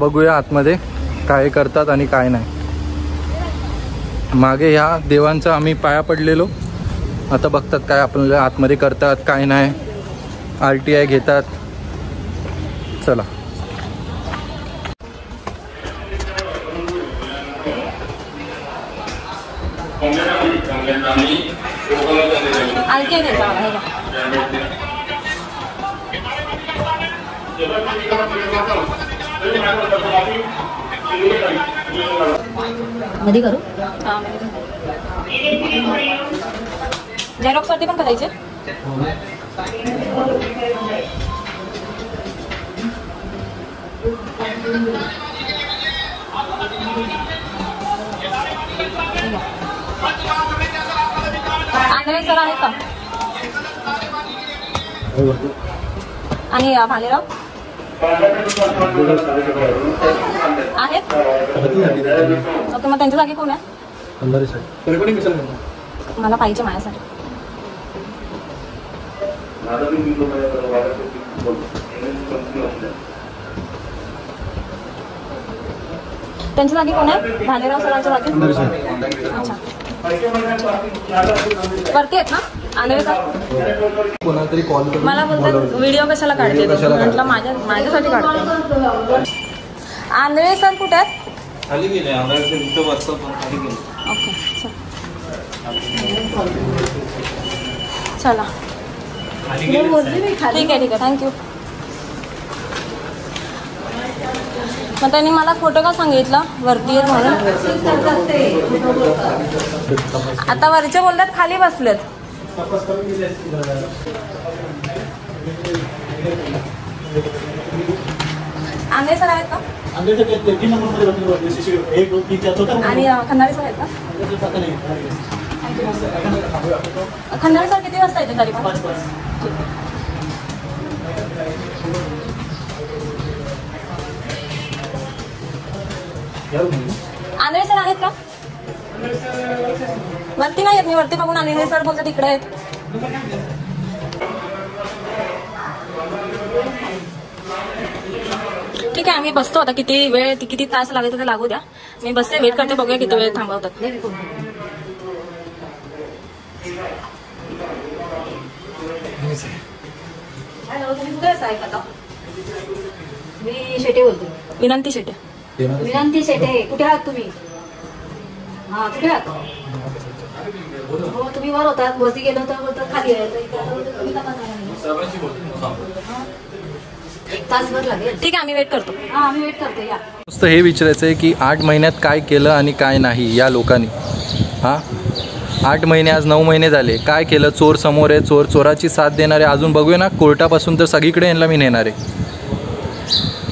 बघूया आतमध्ये काय करतात आणि काय नाही. मागे ह्या देवांचा आम्ही पाया पडलेलो, आता बघतात काय आपल्याला आतमध्ये करतात काय नाही. RTI घेतात. चला मध्ये करू. झेरॉक्स वरती पण करायचे. आंधळे सर आहेत का? आणि भालेराव आहेत. ओके, मग त्यांच्या जागी कोण आहे? मला पाहिजे माझ्यासाठी. त्यांच्या जागी कोण आहे? भालेराव सरांच्या जागी. अच्छा, वरती आहेत ना आंधळे सर? कोणातरी कॉल करून मला बोलतात व्हिडिओ कशाला काढते? म्हटलं माझ्यासाठी काढते. आंधळे सर कुठे आहेत? खाली गेले. ओके, चला ठीक आहे थँक्यू. मग त्यांनी मला फोटो का सांगितलं वरती आहेत म्हणून? आता वरचे बोलतात खाली बसलेत. आंधळे सर आहेत का? आणि खंदारे सर आहेत का? खंदारे सर किती वाजता येते तरी पण? आंधळे सर आहेत का? वरती नाही येत. मी वरती बघून आंधळे सर बोलतात इकडे आहेत. ठीक आहे, आम्ही बसतो. आता किती तास लागेल ते लागू द्या. मी बसते, वेट करते, बघूया किती वेळ थांबवतात. हॅलो, तुम्ही कुठे असाय आता? मी शेटे बोलतो. विनंती शेटे. विनंती शेटे, कुठे आहात तुम्ही? हा, कुठे आहात? हो, तुम्ही वर होतात, वरती गेलो तर खाली आहे. एक तासभर लागेल. ठीक आहे, आम्ही वेट करतो. हा, आम्ही वेट करतो. या. नुसतं हे विचारायचं आहे की 8 महिन्यात काय केलं आणि काय नाही या लोकांनी. हां, 8 महिने, आज 9 महिने झाले. काय केलं? चोर समोर आहे, चोराची साथ देणारे. अजून बघूया ना, कोर्टापासून तर सगळीकडे यांना मी नेणार आहे.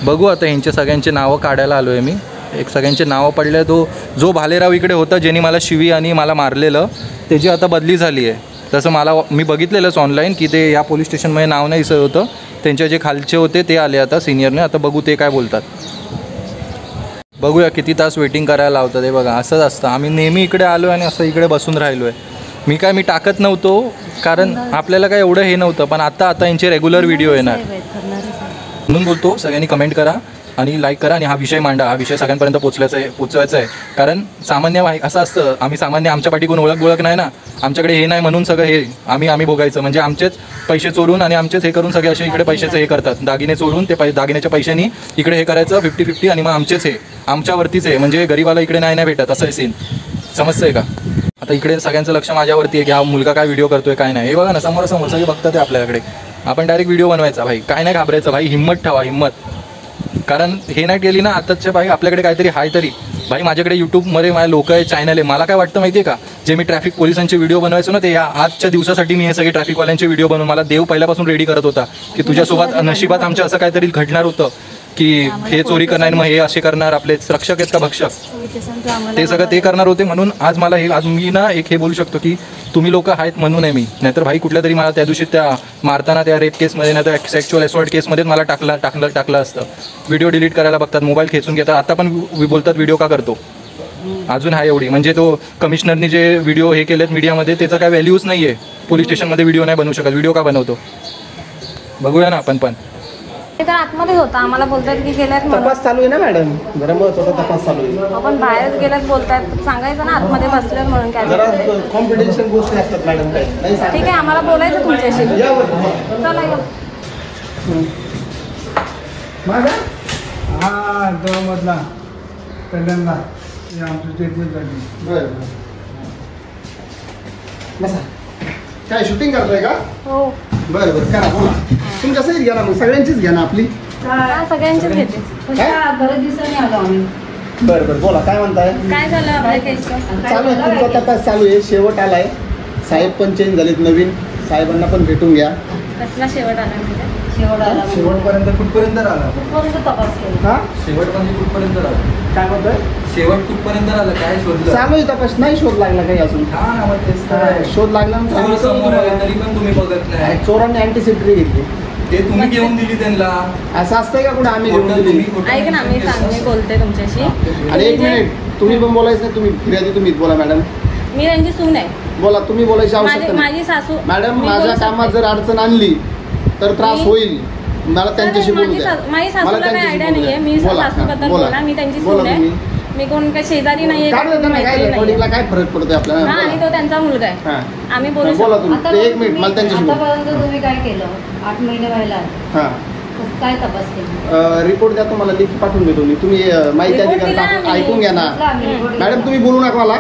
बघू आता ह्यांचे सगळ्यांचे नावं काढायला आलो आहे मी. एक सगळ्यांचे नावं पडले. जो भालेराव इकडे होता, ज्यांनी मला शिवी आणि मला मारलेलं, त्याची आता बदली झाली आहे. तसं मी बघितलेलंच ऑनलाईन की ते या पोलीस स्टेशनमध्ये नाव नाही दिसत होतं. त्यांचे जे खालचे होते ते आले आता सिनियरने. आता बघू ते काय बोलतात. बघूया किती तास वेटिंग करायला लावतात. हे बघा, असंच असतं. आम्ही नेहमी इकडे आलो आणि असं इकडे बसून राहिलो आहे. मी टाकत नव्हतो कारण आपल्याला काय एवढं हे नव्हतं. पण आता यांचे रेग्युलर व्हिडिओ येणार म्हणून बोलतो. सगळ्यांनी कमेंट करा आणि लाईक करा आणि हा विषय मांडा. हा विषय सगळ्यांपर्यंत पोचवायचा आहे. कारण सामान्य असं असतं, आम्ही सामान्य, आमच्या पाठी कोण ओळख नाही ना, आमच्याकडे हे नाही म्हणून सगळं हे आम्ही भोगायचं. म्हणजे आमचेच पैसे चोरून आणि आमचेच हे करून सगळे असे इकडे पैशाचं हे करतात. दागिने चोरून ते दागिन्याच्या पैशांनी इकडे हे करायचं 50-50 आणि मग आमचेच हे आमच्यावरतीच आहे. म्हणजे गरीबाला इकडे नाही भेटत असं आहे सीन. समजतंय का? आता इकडे सगळ्यांचं लक्ष माझ्यावरती आहे की हा मुलगा काय व्हिडिओ करतोय काय नाही. हे बघा ना, समोर सगळे बघतात आहे आपल्याकडे. आपण डायरेक्ट व्हिडिओ बनवायचा भाई. काय नाही घाबरायचं भाई. हिम्मत ठेवा, हिम्मत. कारण हे नाही केली ना आताच्या भाई, आपल्याकडे काहीतरी आहे तरी भाई. माझ्याकडे यूट्यूबमध्ये माझे लोक आहे, चॅनल आहे. मला काय वाटतं माहिती आहे का, जे मी ट्रॅफिक पोलिसांचे व्हिडिओ बनवायचो ना, ते आजच्या दिवसासाठी मी हे सगळे ट्रॅफिकवाल्यांचे व्हिडिओ बनवून, मला देव पहिल्यापासून रेडी करत होता की तुझ्यासोबत नशिबात आमच्या असं काहीतरी घडणार होतं की हे चोरी करणार, मग हे असे करणार. आपले रक्षक आहेत का भक्षक, ते सगळं ते करणार होते. म्हणून आज मला हे, आज मी ना एक हे बोलू शकतो की तुम्ही लोक आहेत म्हणून आहे मी. नाहीतर भाई कुठल्या तरी मला त्या दिवशी त्या मारताना त्या रेप केसमध्ये नाही तर सेक्शुअल असॉल्ट केसमध्येच मला टाकलं असतं. व्हिडिओ डिलीट करायला बघतात, मोबाईल खेचून घेतात. आता पण बोलतात व्हिडिओ का करतो. अजून आहे एवढी, म्हणजे तो कमिशनरनी जे व्हिडिओ हे केलेत मीडियामध्ये त्याचा काय व्हॅल्यूच नाही आहे. पोलीस स्टेशनमध्ये व्हिडिओ नाही बनवू शकत, व्हिडिओ का बनवतो. बघूया ना आपण पण. ते तर आतमध्येच होता, आम्हाला बोलतात की गेल्यात म्हणून. तपास चालू आहे ना मॅडम, जरा महत्वाचा तपास चालू आहे. आपण बाहेर गेल्यात बोलतायत, सांगायचं ना आतमध्ये बसल्यात म्हणून काय. जरा कॉन्फिडेन्शियल गोष्टी असतात मॅडम, काय नाही ठीक आहे, आम्हाला बोलायचं तुमच्याशी. या बरं. चला या. माझा हा मधला पहिल्यांदा हे आमची ट्रीटमेंट झाली. बरं बसा. काय शूटिंग करतोय का? हो. बरं बरं करा, बोला. तुमच्या सहित घ्या ना, मग सगळ्यांचीच घ्या ना आपली. हा, सगळ्यांचेच घेते. बरेच दिवसांनी आलो आम्ही. बरं बरं बोला, काय म्हणताय? काय झालं आपल्या केसचं? चालू आहे, तुमचा तपास चालू आहे, शेवट आलाय. साहेब पण चेंज झालेत नवीन, साहेबांना पण भेटून घ्या. कसला शेवट आला म्हणजे? शेवट आला म्हणजे. शेवटपर्यंत कुठपर्यंत आला? कोणतं तपास केला? हा शेवट म्हणजे कुठपर्यंत आला? काय म्हणतोय? शेवट कुठपर्यंत आला? काय शोधलं? चालू आहे तपास, नाही शोध लागला काही अजून. हा ना, मग तेच तर आहे. शोध लागला ना, चोर सांगितलं समोर आहे, तुम्हाला. तरी पण तुम्ही बघत नाही. चोरांनी अँटीसेप्टरी घेतली. ते तुम्ही घेऊन दिली त्यांना. असं असतंय का कुठे आम्ही घेऊन खोटं दिली? तुम्ही खोटं ऐक ना, मी बोलते तुमच्याशी. आणि एक मिनिट, तुम्ही पण बोलायचं नाही, तुम्ही फिर्यादी तुम्हीच बोला मॅडम. मी त्यांची सून आहे. बोला, तुम्ही बोलायची आवश्यकता नाही. माझी सासू. मॅडम, मी माझ्या बोलू कामात शकते. जर अडचण आणली तर त्रास मी- होईल. मला त्यांच्याशी बोलू द्या. माझी सासूला काही आयडिया नाहीये. मी सासूबद्दल बोला, मी त्यांची सून बोला आहे. तुम्ही. मी कोण काही शेजारी नाहीये, काय कोण काय मैत्रीण रेकॉर्डिंगला नाहीये. काय फरक पडतोय आपल्याला? हा, आणि बोला. तो त्यांचा मुलगा आहे. हा. आम्ही बोलू बोला शकतो. तुम्ही. ते एक मिनिट, मला त्यांच्याशी बोला. आतापर्यंत तुम्ही काय केलं? 8 महिने व्हायला हा. काय तपास केला? रिपोर्ट द्या, तुम्हाला लिखी पाठवून देतो मी. तुम्ही माहिती Report अधिकारी दिला टाकून आम्ही. ऐकून घ्या ना. मॅडम, तुम्ही बोलू नका मला.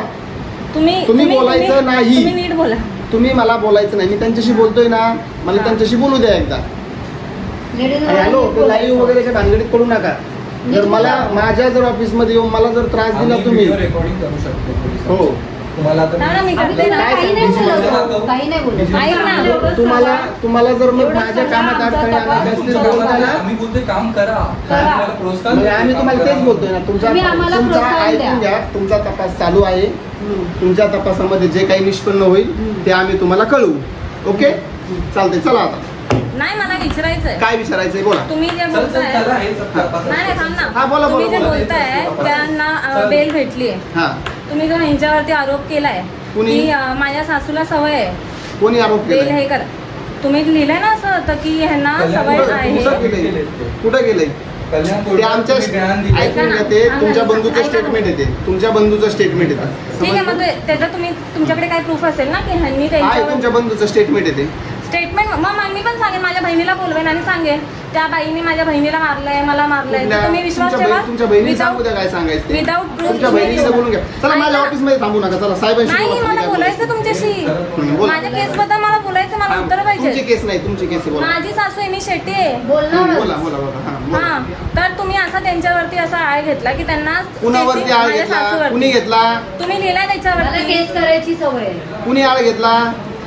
तुम्ही बोलायचं नाही. तुम्ही नीट बोला. तुम्ही मला बोलायचं नाही. मी त्यांच्याशी बोलतोय ना, मला त्यांच्याशी बोलू द्या एकदा. हॅलो, ते लाईव्ह वगैरेच्या भानगडीत पडू नका. जर मला माझ्या जर ऑफिसमध्ये येऊन मला जर त्रास दिला तुम्ही, रेकॉर्डिंग करू शकतो. हो, तुम्हाला आता हा ना, मी करते ना. काय काही नाही बोलत, काही नाही बोलत. ऐक ना. तुम्हाला जर मग माझ्या कामात अडथळे आले असतील तर बोलताय ना. आम्ही बोलतोय काम करा. करा. तुम्हाला प्रोत्साहन म्हणजे देतो, आम्ही काम तुम्हाला करा. तेच बोलतोय ना. तुमचा तुम्ही आम्हाला तुमचा प्रोत्साहन ऐकून द्या. घ्या. तुमचा तपास चालू आहे. तुमच्या तपासामध्ये जे काही निष्पन्न होईल ते आम्ही तुम्हाला कळवू. ओके, चालतंय. चला आता नाही, मला विचारायचंय. काय विचारायचंय बोला. तुम्ही जे चल, चल, बोलताय. चला, हेच तपासाचं. नाही थांब हा, ना. बोला, तुम्ही जे बोला. बोलताय त्यांना बेल भेटली आहे. हा, तुम्ही जो ह्यांच्यावरती आरोप केलाय कुणी? की माझ्या सासूला सवय आहे कोणी आरोप बेल केलाय? हे कर. तुम्ही लिहिलंय ना असं होतं की ह्यांना सवय आहे. कुठं गेलंय? कल्याण ते आमच्या कोर्टात ज्ञान दिलंय. ऐकून घ्या. ते तुमच्या बंधूचं स्टेटमेंट येते. तुमच्या बंधूचं स्टेटमेंट येते. ठीक आहे, मग त्याचं तुमच्याकडे काय प्रूफ असेल ना की ह्यांनी काय त्यांच्यावर तुमच्या बंधूचं स्टेटमेंट येते? स्टेटमेंट. मग मी पण सांगेन, माझ्या बहिणीला बोलवेन आणि सांगेन त्या बाईने माझ्या बहिणीला मारलंय, मला मारलंय. तर तुम्ही विश्वास ठेवा. तुमच्या बहिणी सांगू द्या काय सांगायचं ते. Without proof. तुमच्या बहिणीचं बोलून घ्या. चला, माझ्या ऑफिस मध्ये थांबू नका. चला, साहेबांशी नाही, बोला. मला तुम्ही काय बोलायचं तुमच्याशी. बोला. माझ्या केस बद्दल मला बोलायचं, मला उत्तर तुमची पाहिजे. केस नाही, तुमची केस आहे, बोला. माझी सासू आहे, मी शेट्टी आहे. बोलणार बोला बोला बोला. हा, बोला. हा, तर तुम्ही असा त्यांच्यावरती असा आळ घेतला की त्यांना कुणावरती आळ माझ्या घेतला? सासूवरती. कुणी घेतला? तुम्ही लिहिलाय मला त्याच्यावरती. केस करायची सवय आहे. कुणी आळ घेतला?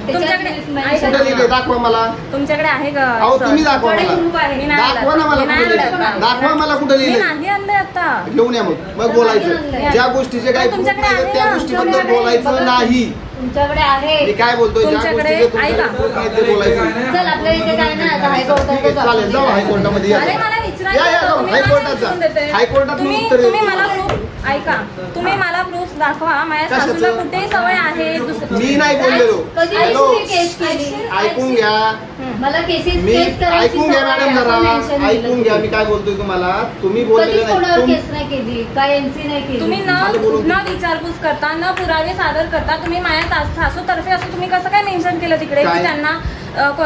तुमच्याकडे त्याच्यात कुठं लिहिलंय? दाखवा मला. तुमच्याकडे आहे का? अहो, तुम्ही दाखवा थोडे मला. ग्रुप आहे. मी नाही दाखवा ना मला मी कुठं नाही लिहिलंय. आणलं. दाखवा मला कुठं मी लिहिलंय. नाही आणलंय आता. घेऊन या मग बोलायचं. ज्या गोष्टीचे काही पण proof तुमच्याकडे नाही आहे त्या ना, गोष्टीबद्दल तुमच्याकडे बोलायचं नाही. तुमच्याकडे आहे. मी काय बोलतोय, ज्या तुमच्याकडे गोष्टीचे तुमच्याकडे ऐका. proof नाही ते बोलायचं. चल, आपल्या इथे काय नाही आता हायकोर्टात ठीक आहे, चालेल. जाऊ हायकोर्टामध्ये या. अरे मला या, विचारायचं या, होतं. तुम्ही हायकोर्टात मला विचारून जा. देते. हायकोर्टात मी तुम्ही उत्तर देतो तुम्ही मला तुम्हाला. प्रूफ ऐका. तुम्ही मला प्रूफ दाखवा. माझ्या कशाचं? सासूला कुठेही सवय आहे. मी नाही बोललेलो. कधी हॅलो, तुम्ही केस केली? ऐकून घ्या. मला केसेस मी केस करायची ऐकून घ्या सवय आहे, मॅडम, असं जरा mention ऐकून केलं. घ्या. मी काय बोलतोय तुम्हाला. तुम्ही कधीच बोललेलं कोणावर नाही. केस नाही केली, काय एनसी नाही केली. तुम्ही मला बोलू दे. न विचारपूस करता, न पुरावे सादर करता तुम्ही माझ्या सासूतर्फे असं तुम्ही कसं काय मेन्शन केलं तिकडे काय? की त्यांना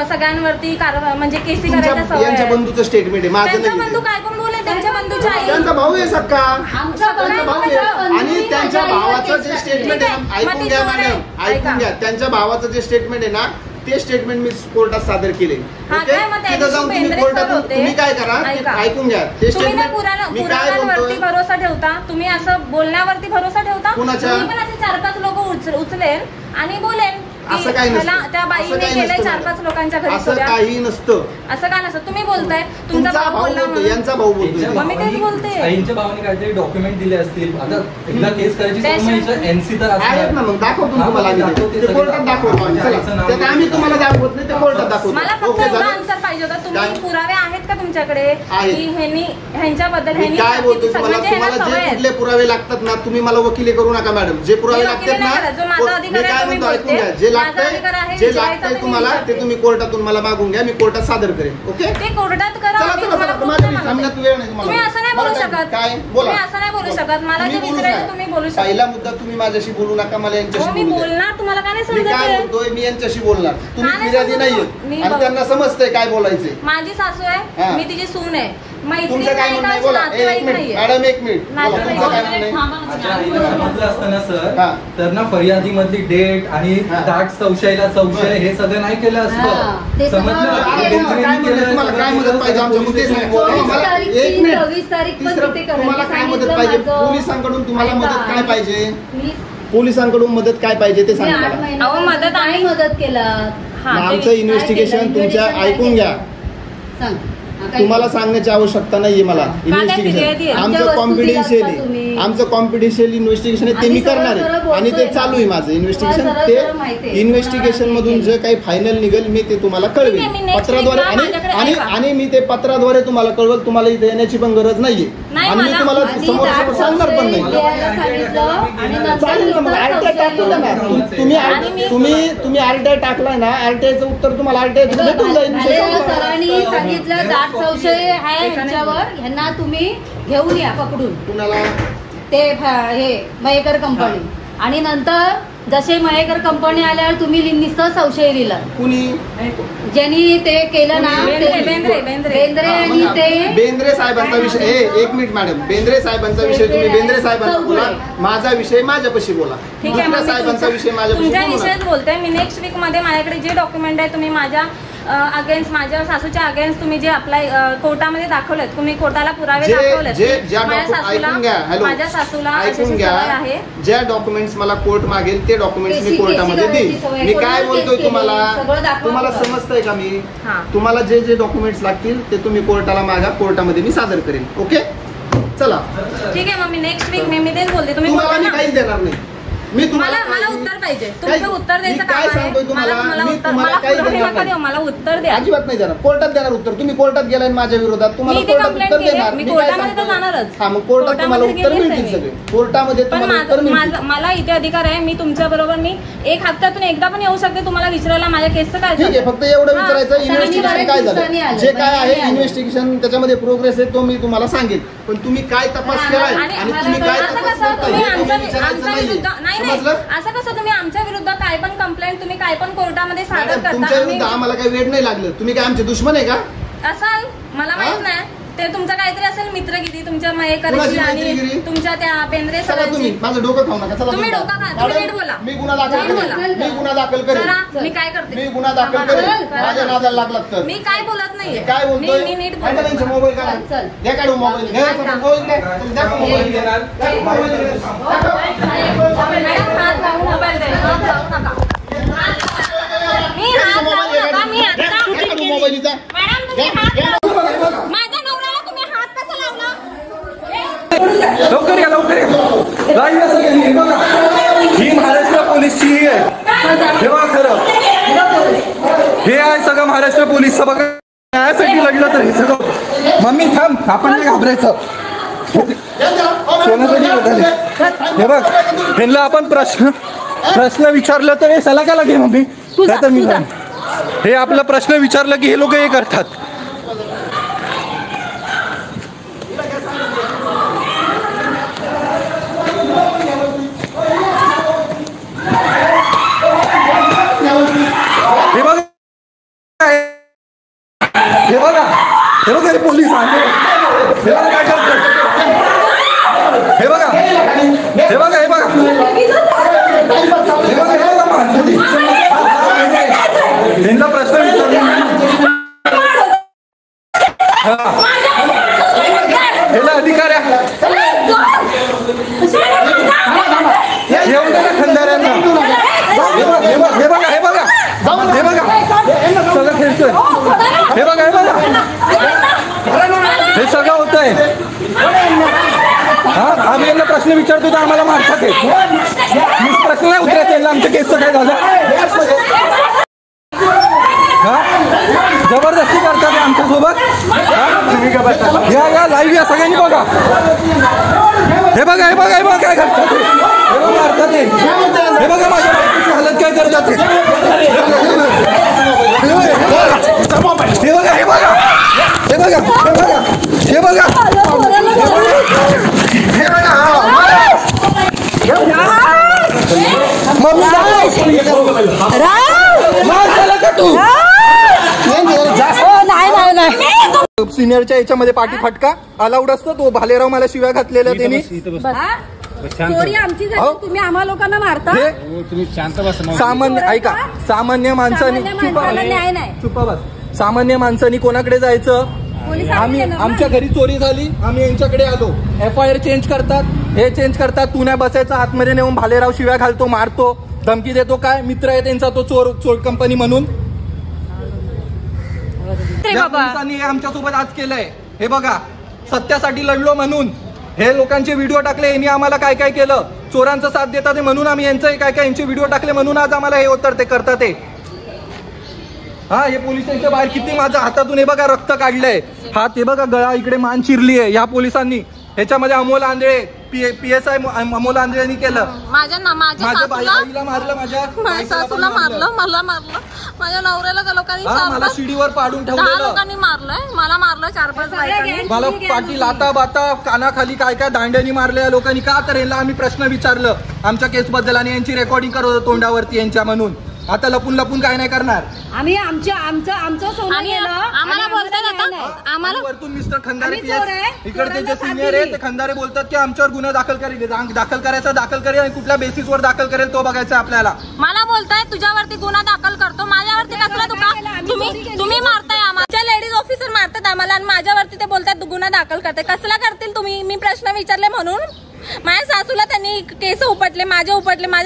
सगळ्यांवरती म्हणजे केसी तुमच्या करायच्या सवय यांच्या आहे. बंधूचं स्टेटमेंट आहे, माझं त्यांचा नाही. बंधू काय पण बोले, त्यांच्या बंधूच्या आई. त्यांचा भाऊ आहे सक्का. आमचा त्यांचा भाऊ आहे. आणि त्यांच्या भावाचं जे स्टेटमेंट आहे ना, ठीक आहे. ऐकून घ्या मग ती मॅडम, सोड आहे. ऐकून घ्या. त्यांच्या भावाचं जे स्टेटमेंट आहे ना, ते स्टेटमेंट मी कोर्टात सादर केले. हा ओके? काय, मग त्या तिथं जाऊन दिवशी तुम्ही पेंद्रे कोर्टात सर होते. तुम्ही काय करा ते ऐका. ऐकून घ्या. ते तुम्ही ना स्टेटमेंट मी काय पुराव्यांवरती बोलतोय. भरोसा ठेवता, तुम्ही असं बोलण्यावरती भरोसा ठेवता. कुणाच्या? तुम्ही पण असे 4-5 लोक उचलेन आणि बोलेन की असं काही ह्याला नसतं. त्या असं बाईने काही केलंय नसतं 4-5 लोकांच्या घरी असं चोऱ्या. काही नसतं. असं काय नसतं. तुम्ही बोलताय तुमचा तुमचा भाऊ भाऊ बोलला बोलतोय, म्हणून. यांचा भाऊ बोलतोय. मग मी तेच बोलते. आईच्या भावाने काहीतरी डॉक्युमेंट दिले असतील. आता एकदा केस करायची त्याच्या- एनसी तर असणार. आहेत ना, मग दाखवतो हा, तुम्हाला आम्ही दाखवते ते. ते सगळे कोर्टात दाखवतो आम्ही. आईचं चला, नाव ते आम्ही तुम्हाला दाखवत नाही, ते कोर्टात दाखवतो. मला फक्त ओके, एवढा झालं? आन्सर पाहिजे होता. तुम्ही काय? पुरावे आहेत का तुमच्याकडे आहेत. की ह्यांच्याबद्दल मी ह्यांनी काय बोलतोय तुम्हाला, सगळ्यांचे ह्यांना तुम्हाला सवय जे आहेत. कुठले पुरावे लागतात ना, तुम्ही मला वकिली करू नका मॅडम. जे पुरावे मी लागतात वकिली ना, नाही करत. जो माझा मी अधिकार आहे काय तो मी म्हणतो ऐकून बोलते. घ्या. जे माझा अधिकार आहे, जे विचारायचं लागतंय मी तुम्हाला विचारते. ते तुम्ही कोर्टातून मला मागून घ्या, मी कोर्टात सादर करेन. ओके, ते कोर्टात करा. चला मी चला तुम्हाला चला, कोर्टात माझ्या मागवते. थांबण्यात वेळ नाही तुम्ही असं नाही बोलू शकत. काय बोला, तुम्ही असं नाही बोलू शकत. मला जे तुम्ही बोलू विचारायचं नका. तुम्ही बोलू शकता. पहिला मुद्दा, तुम्ही माझ्याशी बोलू नका, मला हो यांच्याशी मी बोलू द्या. बोलणार, तुम्हाला काय नाही मी काय समजत. बोलतोय, मी यांच्याशी बोलणार. तुम्ही का नाही फिर्यादी समजत? नाहीये मी आणि बघ- त्यांना समजतंय काय बोलायचंय. माझी सासू हा. आहे, मी तिची सून आहे. मैत्रीण तुमचं काय नाही म्हणणं आहे का, बोला. नातेवाईक एक मिनिट नाहीये. मॅडम, एक मिनिट बोला, नातेवाईक तुमचं काय नाहीये. म्हणणं आहे? आता आईला समजलं असतं ना सर, हा. तर ना फर्यादी मधली डेट आणि हा. दाट संशयला संशय बरं. हे सगळं नाही केलं हा, असतं. ते समजलं? सगळं- आता तुमचं काय म्हणणं आहे? तुम्हाला काय मदत पाहिजे आमच्या मुद्देच नाही. मला 24 एक मिनिट. तारीख पण तिसरं, तिथे करायला तुम्हाला काय सांगितलं मदत पाहिजे? माझं. पोलिसांकडून तुम्हाला ऐका. मदत काय पाहिजे? मी पोलिसांकडून मदत काय पाहिजे ते सांगा 8 मला. महिन्यात अहो, मदत काय आहे. मदत केला हा, मग ते- आमचं इन्व्हेस्टिगेशन तुमच्या ऐकून घ्या. सांग. हा, काय तुम्हाला सांगण्याची आवश्यकता नाहीये मला. फिर्यादी आहे? इन्व्हेस्टिगेशन आमच्या आमचं वस्तू कॉन्फिडेन्शियल दिलात का तुम्ही? आहे. आमचं कॉन्फिडेन्शियल इन्व्हेस्टिगेशन आहे ते आम्ही मी करणार सरळ आहे सरळ आणि ते बोलतोय चालू आहे माझं इन्व्हेस्टिगेशन. तुम्हाला सरळ सरळ माहिती ते आहे. इन्व्हेस्टिगेशन मधून जे काही फायनल निघेल मी ते तुम्हाला ठीक आहे, मी कळवेल next पत्राद्वारे. week ला माझ्याकडे आणि ऐका. आणि मी ते पत्राद्वारे तुम्हाला कळवेल. तुम्हाला इथे येण्याची पण गरज नाहीये नाही, आणि मी मला- तुम्हाला आधी समोर दाट समोर सांगणार पण संशय नाही. लिहायला सांगितलं आणि नंतर चालेल ना, मग नुसतं आरटीआय संशय टाकलं ना. लिहून. तुम्ही आणि मी- तुम्ही आरटीआय टाकलाय ना, आरटीआयचं उत्तर तुम्हाला आरटीआय भेटून जाईल. भालेराव सरांनी सांगितलं दाट संशय आहे ह्यांच्यावर, ह्यांना तुम्ही घेऊन या पकडून कुणाला ते हे मयेकर कंपनी. आणि नंतर जसे मयेकर कंपनी आल्यावर तुम्ही नुसतं संशय लिहिला. कुणी ज्यांनी ते केलं ना बेंद्रे, ते- बेंद्रे, बेंद्रे. बेंद्रे आणि मग ते बेंद्रे साहेबांचा विषय एक मिनिट मॅडम, बेंद्रे साहेबांचा विषय तुम्ही बेंद्रे साहेबांचा बोला, माझा विषय माझ्यापाशी बोला. ठीक आहे, दुसऱ्या मग मी साहेबांचा विषय माझ्यापाशी तुमच्या बोलू नका. विषयीच बोलते. मी नेक्स्ट वीक मध्ये माझ्याकडे जे डॉक्युमेंट आहे तुम्ही माझ्या अगेन्स्ट, माझ्या सासूच्या अगेन्स्ट तुम्ही जे अप्लाय कोर्टामध्ये दाखवलेत, तुम्ही कोर्टाला पुरावे दाखवलेत. ज्या ऐकून घ्या, हॅलो, माझ्या सासूला अशी ऐकून सवय घ्या. आहे. ज्या डॉक्युमेंट्स मला कोर्ट मागेल ते डॉक्युमेंट्स मी केसी- कोर्टामध्ये केसी देईन. करायची सवय. मी काय कोर्टात बोलतोय केस तुम्हाला, केली, सगळं दाखवा तुम्हाला पुरावा. समजतंय का? मी हा. तुम्हाला जे जे डॉक्युमेंट्स लागतील ते तुम्ही कोर्टाला मागा, कोर्टामध्ये मी सादर करेन. ओके, चला. ठीक आहे, मग मी नेक्स्ट वीक मी तेच बोलते. तुम्ही तुम्हाला मी बोला ना. काहीच देणार नाही. मी मला उत्तर पाहिजे. तुमचं उत्तर द्यायचं मी काय काम सांगतोय आहे. तुम्हाला? मला मी उत्तर, तुम्हाला मला काही पुरवणी देणार नका नाही. देऊ, मला उत्तर द्या. अजिबात नाही देणार. कोर्टात देणार उत्तर. तुम्ही कोर्टात गेलाय माझ्या विरोधात, तुम्हाला मी इथे कोर्टात complaint उत्तर केली. देणार. मी काय कोर्टामध्ये तर सांगतोय? जाणारच. हा, मग कोर्टात तुम्हाला कोर्टामध्ये उत्तर गेलीच मिळतील आहे मी. सगळे. कोर्टामध्ये पण तुम्हाला उत्तर मिळतील. मला इथे अधिकार आहे. मी तुमच्या बरोबर मी एक हप्त्यातून एकदा पण येऊ शकते तुम्हाला विचारायला माझ्या केसचं काय ठीक आहे, झालं. फक्त एवढं हा, विचारायचं सरांनी इन्व्हेस्टिगेशन बऱ्याच काय दिवसांनी झालं, आलं, जे काय आहे महिन्याने आलं. इन्व्हेस्टिगेशन त्याच्यामध्ये प्रोग्रेस आहे तो मी तुम्हाला सांगेन. पण तुम्ही काय तपास हा, केलाय आणि आणि तुम्ही काय असं तपास कसं करताय तुम्ही हे तुम्ही आमच्या विचारायचं विरुद्ध नाहीये. नाही समजलं? असं कसं तुम्ही आमच्या विरुद्ध काय पण कंप्लेंट तुम्ही काय पण कोर्टामध्ये सादर मॅडम, करता. तुमच्या आम्ही- विरुद्ध आम्हाला काही वेळ नाही लागलं. तुम्ही काय आमचे दुश्मन आहे का? असाल मला माहित हा? नाही. ते तुमचं काहीतरी असेल मित्रगिरी तुमच्या कुणाची मयेकरची आणि मैत्रीगिरी? तुमच्या त्या बेंद्रे चला तुम्ही सरांची. माझं डोकं खाऊ नका. चला तुम्ही तुम्ही डोकं खा. मॅडम, तुम्ही नीट बोला. मी गुन्हा दाखल नीट बोला. करेन. मी गुन्हा दाखल करेन. करा. मी काय करते मी गुन्हा दाखल करा. करेन. करा. माझ्या नादाला लागलात तर. मी काय बोलत नाहीये. काय बोलतोय? मी नीट काढा त्यांचे बोलते. मोबाईल काढा. चल. द्या काढून मोबाईल. घ्या समोर मोबाईल द्या. दाखवा मोबाईल. दाखवा मोबाईल. मॅडम, हात लावू मोबाईल दे. हात लावू नका. मी हात लावू नका. मी आता द्या काढून मोबाईल हिचा. मॅडम तुम्ही हात लावू. माझ्या नवऱ्याला तुम्ही हात कसा लावला? लवकर या, लवकर या. लाईव्ह या सगळ्यांनी. हे बघा, ही महाराष्ट्र पोलीसची ही आहे. हे बघा खरं, हे आहे सगळं महाराष्ट्र पोलीसचं. बघा यासाठी लढलं तर हे सगळं. मम्मी थांब, आपण नाही घाबरायचं. कोणासाठी बघायला? हे बघ, ह्यांना आपण प्रश्न विचारलं तर हे सला का लागे मम्मी? काय तर मी हे आपला प्रश्न विचारलं की हे लोक हे करतात. हे बघा, हे बघा, हे बघा, हे पोलीस आहे. हे बघा काय करतात. हे बघा, हे बघा, हे बघा, त्यांना प्रश्न विचारला. ह्याला अधिकार आहे. येऊन द्या ना खंदाऱ्यांना. हे बघा, हे बघा, हे बघा, हे बघा, सगळं खेळतोय. हे बघा, हे बघा, हे सगळं होत आहे. हा, आम्ही यांना प्रश्न विचारतो तर आम्हाला मारतात. प्रश्न नाही उतरायचं आमच्या केसचं काय झालं. हा, जबरदस्ती करतात आमच्यासोबत. या लाईव्ह या सगळ्यांनी बघा. हे बघा, हे बघा, हे बघा काय करतात. हे बघा मारतात. हे बघा माझ्या बायकोची हालत काय करतात. सिनियरच्या याच्यामध्ये पाठी फटका अलाउड असतो तो. भालेराव मला शिव्या घातलेल्या त्यांनी. चोरी आमची झाली, तुम्ही आम्हा लोकांना मारता. तुम्ही शांत बसा. सामान्य ऐका, सामान्य माणसाने न्याय नाही. चुपा बस. सामान्य माणसाने कोणाकडे जायचं? आम्ही आमच्या घरी चोरी झाली, आम्ही यांच्याकडे आलो. FIR चेंज करतात, हे चेंज करतात. तू नाही बसायचं, आतमध्ये नेऊन भालेराव शिव्या घालतो, मारतो, धमकी देतो. काय मित्र आहे त्यांचा तो चोर कंपनी म्हणून. पोलिसांनी हे आमच्यासोबत आज केलंय. हे बघा, सत्यासाठी लढलो म्हणून हे लोकांचे व्हिडिओ टाकले. यांनी आम्हाला काय काय केलं, चोरांचा साथ देतात म्हणून आम्ही यांचं काय काय यांचे व्हिडिओ टाकले म्हणून आज आम्हाला हे होतं ते करतात. ते हा हे पोलीस स्टेशनच्या बाहेर किती माझ्या हातातून हे बघा रक्त काढलंय. हात हे बघा, गळा इकडे मान चिरली आहे या पोलिसांनी. ह्याच्यामध्ये अमोल आंधळे PSI अमोल आंधळेंनी केलं. माझ्या बाईला मारलं, माझ्या सासूला मारलं, मला मारलं, माझ्या नवऱ्याला लोकांनी मला शिडीवर पाडून 10 ठेवलेलं. लोकांनी मारलंय, मला मारलं 4-5 बायकांनी. मला पाठी लाता बाता कानाखाली काय काय दांड्यानी मारले या लोकांनी. का तर यांना आम्ही प्रश्न विचारलं आमच्या केस बद्दल आणि यांची रेकॉर्डिंग करत होतो तोंडावरती यांच्या. म्हणून आता लपून लपून काय नाही करणार. आम्ही आमचं सोनं गेलं. आम्हाला बोलतात आता, आम्हाला वरतून मिस्टर खंदारे आम्ही चोर आहे. इकडचे जे सिनियर आहे ते खंदारे बोलतात की आमच्यावर गुन्हा दाखल करेल आणि कुठल्या बेसिसवर दाखल करेल तो बघायचा आपल्याला. मला बोलताय तुझ्यावरती गुन्हा दाखल करतो, माझ्यावरती कसला तुम्ही मारताय. आमच्या लेडीज ऑफिसर मारतात आम्हाला आणि माझ्यावरती ते बोलतात गुन्हा दाखल करताय. कसला करतील तुम्ही? मी प्रश्न विचारले म्हणून. माझ्या सासूला त्यांनी केस उपटले, माझ्या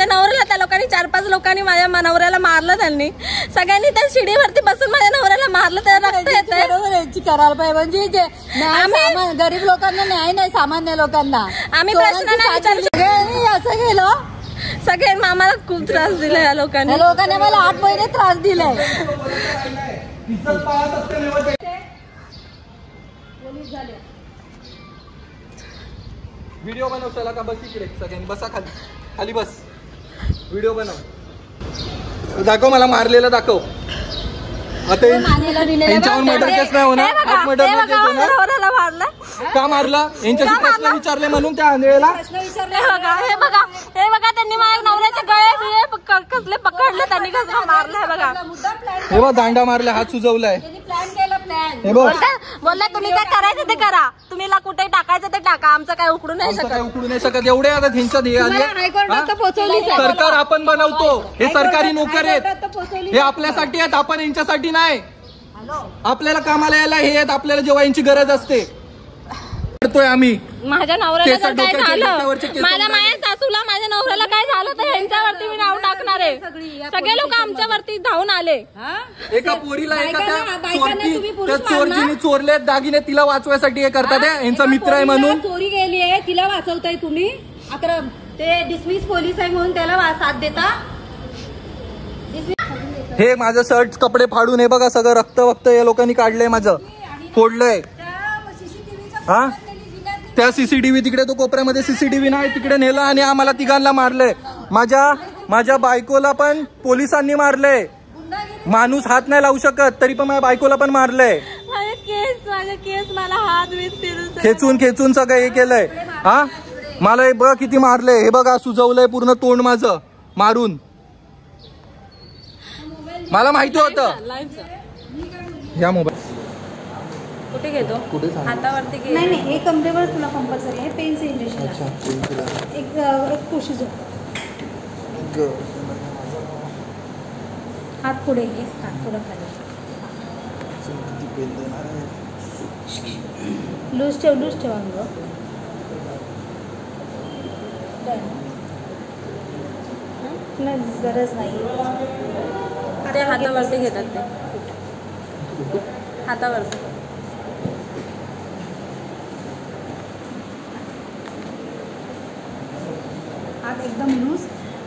नवऱ्याला त्या लोकांनी 4-5 लोकांनी माझ्या नवऱ्याला मारलं. त्यांनी सगळ्यांनी त्या शिडीवरती बसून माझ्या नवऱ्याला मारलं. त्या रक्त येतंय. करायला पाहिजे म्हणजे गरीब लोकांना न्याय नाही, सामान्य लोकांना. आम्ही प्रश्न नाही विचारले. असं केलं. सगळे आम्हाला खूप त्रास दिला या लोकांनी. मला 8 महिने त्रास दिलाय. व्हिडिओ बनव चला का. बस इकडे सगळ्यांनी बसा, खाली बस. व्हिडिओ बनव, दाखव मला मारलेलं दाखव. आता यांच्यावर मर्डर केस नाही होणार, मर्डर केस होणार. का मारला? यांच्याशी प्रश्न विचारले म्हणून त्या आंधळेला. हे बघा त्यांनी माझ्या नवऱ्याचे गळे कसले पकडले, त्यांनी कसं मारलं. बघा हे बघ, दांडा मारला, हात सुजवलाय. हे बघ, बोलला तुम्ही काय करायचं ते करा, तुम्ही कुठे टाकायचं ते टाका, आमचं काय उकडू नाही शकत. एवढे आता त्यांच्यात हे आले. सरकार आपण बनवतो, हे सरकारी नोकर आहेत, हे आपल्यासाठी आहेत, आपण यांच्यासाठी नाही. आपल्याला कामाला यायला हे आहेत, आपल्याला जेव्हा यांची गरज असते करतोय आम्ही. माझ्या नवऱ्याला काय झालं, माझ्या सासूला माझ्या नवऱ्याला काय झालं तर यांच्यावरती मी नाव टाकणार आहे. सगळे लोक आमच्यावरती धावून आले. एका पोरीला त्या चोरजीने चोरले दागिने, तिला वाचवायसाठी हे करतात. यांचा मित्र आहे म्हणून चोरी गेली आहे, तिला वाचवताय तुम्ही. अक्रम ते डिसमिस पोलीस आहे म्हणून त्याला साथ देता. हे माझं शर्ट कपडे फाडून हे बघा सगळं रक्त या लोकांनी काढलंय, माझं फोडलंय. हा त्या CCTV तिकडे, तो कोपऱ्यामध्ये CCTV नाही, तिकडे नेलं आणि आम्हाला तिघांना मारलंय. माझ्या बायकोला पण पोलिसांनी मारलंय. माणूस हात नाही लावू शकत तरी पण माझ्या बायकोला पण मारलंय. माझे केस मला हात खेचून सगळं हे केलंय. हा मला हे बघ किती मारलंय. हे बघा सुजवलंय पूर्ण तोंड माझं मारून. मला माहिती होतं. या मोबाईल कुठे घेतो? हातावरती घे. नाही हे कमरेवर तुला कंपल्सरी आहे. पेनचं इंजेक्शन एक कोशिश हात पुढे घे, हात पुढे खाली. लूज ठेव अंग. गरज नाही. ते हातावरती घेतात, ते हातावरती. हात एकदम लूज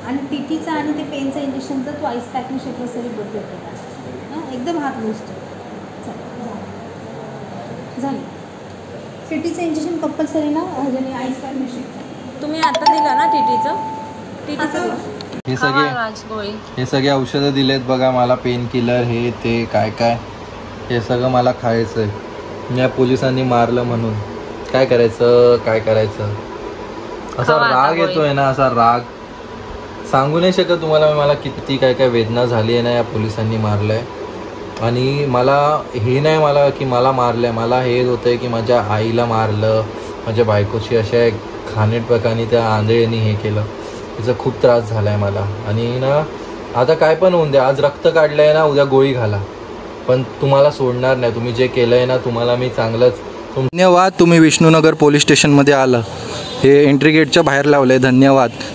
आणि टीटीचा आणि ते पेनचं इंजेक्शनचं तू आईस पॅकने शेकलं तरी बदलत. एकदम हात लूज झाली. टीटीचं इंजेक्शन कंपल्सरी ना, आईस पॅकने शेक. तुम्ही आता दिला ना टीटीचं हे सगळे औषधं दिलेत बघा मला. पेन किलर हे ते काय हे सगळं मला खायचंय. या पोलिसांनी मारलं म्हणून काय करायचं. असा राग येतोय ना, असा राग. सांगू नाही शकत तुम्हाला मला किती काय काय वेदना झाली आहे ना, या पोलिसांनी मारलं आहे. आणि मला हे नाही मला की मला मारलं आहे, मला हे होतं आहे की माझ्या आईला मारलं, माझ्या बायकोची अशा घाणेट प्रकारे त्या आंधळ्यांनी हे केलं. त्याचा खूप त्रास झाला आहे मला. आणि ना आता काय पण होऊन द्या, आज रक्त काढलं आहे ना, उद्या गोळी घाला, पण तुम्हाला सोडणार नाही. तुम्ही जे केलं आहे ना, तुम्हाला मी चांगलंच. धन्यवाद, तुम्ही विष्णुनगर पोलीस स्टेशनमध्ये आलं, हे एंट्री गेटच्या बाहेर लावलं आहे.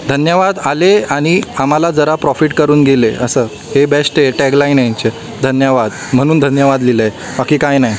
धन्यवाद आले आणि आम्हाला जरा प्रॉफिट करून गेले. असं हे बेस्ट आहे, टॅगलाईन आहे यांचे. धन्यवाद म्हणून धन्यवाद लिहिलं आहे, बाकी काय नाही.